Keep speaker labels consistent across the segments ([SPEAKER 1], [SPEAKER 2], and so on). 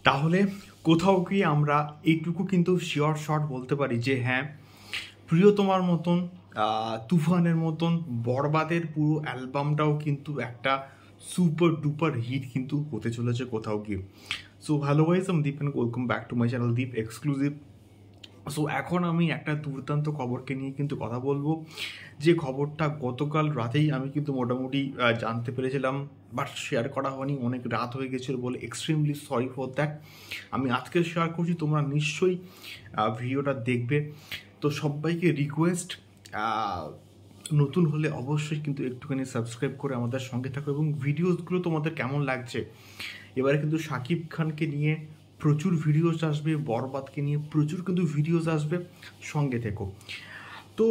[SPEAKER 1] তাহলে কোথাও গিয়ে আমরা এইটুকু কিন্তু শিওর শট বলতে পারি যে হ্যাঁ, প্রিয়তমার মতন তুফানের মতন বরবাদের পুরো অ্যালবামটাও কিন্তু একটা সুপার ডুপার হিট কিন্তু হতে চলেছে কোথাও গিয়ে। সো হ্যালো গাইস, আমি Deep and welcome back to my channel Deep exclusive. So এখন আমি একটা দুর্দান্ত খবরকে নিয়ে কিন্তু কথা বলবো, যে খবরটা গতকাল রাতেই আমি কিন্তু মোটামুটি জানতে পেরেছিলাম, বাট শেয়ার করা হয়নি, অনেক রাত হয়ে গেছিলো বলে এক্সট্রিমলি সরি ফর দ্যাট। আমি আজকে শেয়ার করছি, তোমরা নিশ্চয়ই ভিডিওটা দেখবে। তো সবাইকে রিকোয়েস্ট, নতুন হলে অবশ্যই কিন্তু একটুখানি সাবস্ক্রাইব করে আমাদের সঙ্গে থাকো, এবং ভিডিওসগুলো তোমাদের কেমন লাগছে। এবারে কিন্তু শাকিব খানকে নিয়ে প্রচুর ভিডিওস আসবে, বরবাদকে নিয়ে প্রচুর কিন্তু ভিডিওস আসবে, সঙ্গে থেকো। তো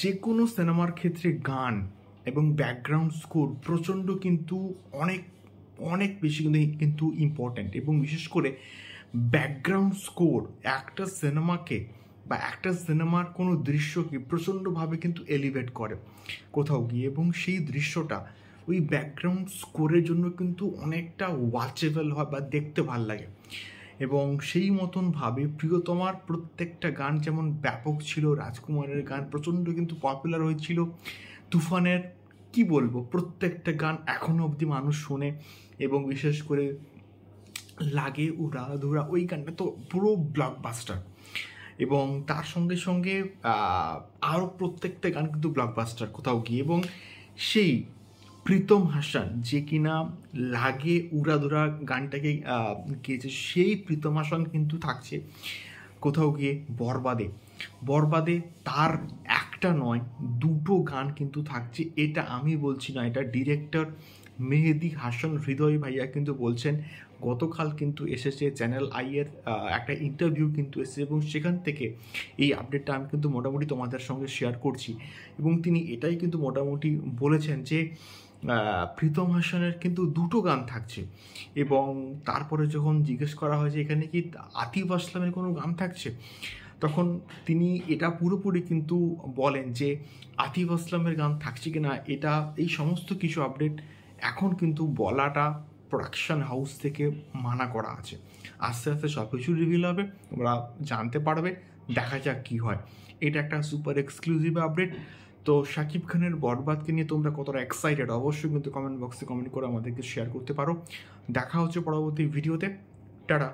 [SPEAKER 1] যে কোনো সিনেমার ক্ষেত্রে গান এবং ব্যাকগ্রাউন্ড স্কোর প্রচণ্ড কিন্তু অনেক অনেক বেশি কিন্তু ইম্পর্ট্যান্ট, এবং বিশেষ করে ব্যাকগ্রাউন্ড স্কোর একটা সিনেমাকে বা একটা সিনেমার কোনো দৃশ্যকে প্রচণ্ডভাবে কিন্তু এলিভেট করে কোথাও গিয়ে, এবং সেই দৃশ্যটা ওই ব্যাকগ্রাউন্ড স্কোরের জন্য কিন্তু অনেকটা ওয়াচেবল হয় বা দেখতে ভাল লাগে। এবং সেই মতনভাবে প্রিয়তমার প্রত্যেকটা গান যেমন ব্যাপক ছিল, রাজকুমারের গান প্রচণ্ড কিন্তু পপুলার হয়েছিল, তুফানের কি বলবো প্রত্যেকটা গান এখনও অবধি মানুষ শোনে, এবং বিশেষ করে লাগে উড়া ধুরা ওই গানটা তো পুরো ব্লকবাস্টার। এবং তার সঙ্গে সঙ্গে আরও প্রত্যেকটা গান কিন্তু ব্লকবাস্টার কোথাও গিয়ে। এবং সেই প্রীতম হাসান যে কিনা লাগে উড়াধুরা গানটাকে গেয়েছে, সেই প্রীতম হাসান কিন্তু থাকছে কোথাও গিয়ে বরবাদে। বরবাদে তার একটা নয় দুটো গান কিন্তু থাকছে, এটা আমি বলছি না, এটা ডিরেক্টর মেহেদি হাসান হৃদয় ভাইয়া কিন্তু বলছেন। গতকাল কিন্তু এসেছে চ্যানেল আইয়ের একটা ইন্টারভিউ কিন্তু এসেছে, এবং সেখান থেকে এই আপডেটটা আমি কিন্তু মোটামুটি তোমাদের সঙ্গে শেয়ার করছি। এবং তিনি এটাই কিন্তু মোটামুটি বলেছেন যে প্রীতম হাসানের কিন্তু দুটো গান থাকছে। এবং তারপরে যখন জিজ্ঞেস করা হয় যে এখানে কি আতিফ আসলামের কোনো গান থাকছে, তখন তিনি এটা পুরোপুরি কিন্তু বলেন যে আতিফ আসলামের গান থাকছে কি না, এটা এই সমস্ত কিছু আপডেট এখন কিন্তু বলাটা প্রোডাকশন হাউস থেকে মানা করা আছে। আস্তে আস্তে সব কিছু রিভিল হবে, তোমরা জানতে পারবে, দেখা যাক কী হয়। এটা একটা সুপার এক্সক্লুসিভ আপডেট। তো শাকিব খানের বরবাদকে নিয়ে তোমরা কতটা এক্সাইটেড অবশ্যই কিন্তু কমেন্ট বক্সে কমেন্ট করে আমাদেরকে শেয়ার করতে পারো। দেখা হচ্ছে পরবর্তী ভিডিওতে। টাটা।